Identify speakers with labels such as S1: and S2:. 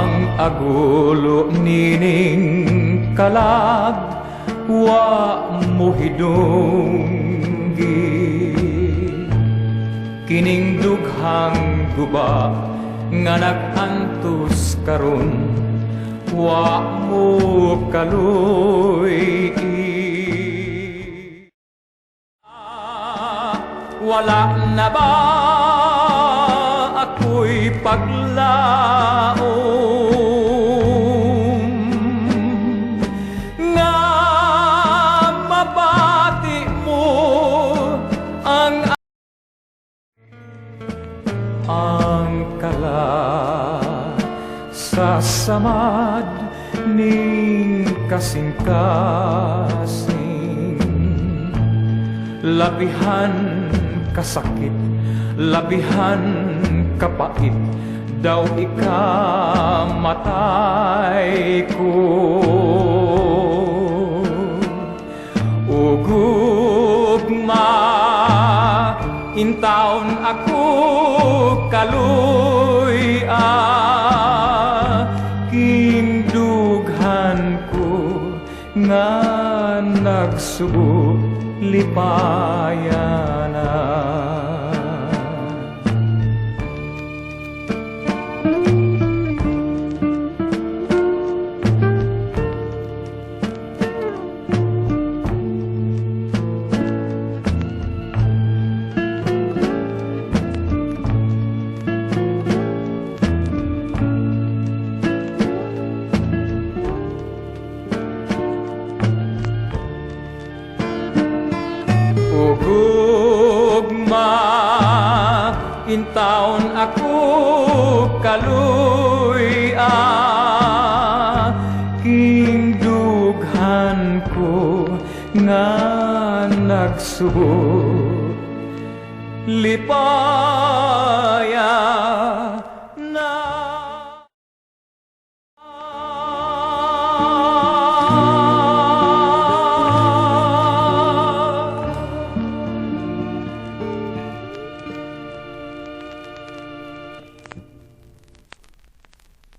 S1: ang agulo nining kalag wa mo hidunggi kining dughang guba nga nagantos karon wa mo kaluy. Wala na ba ako'y paglaom nga mabati mo ang kala sa samad ning kasing-kasing labihan kasakit, labihan kapait, daw ikamatay ko. Ugugma, intaon ako kaluy kindughan ko nga nagsubo lipayana. Ugugma, intaon ako kaluy kindughan ko nga nagsubo lipaya.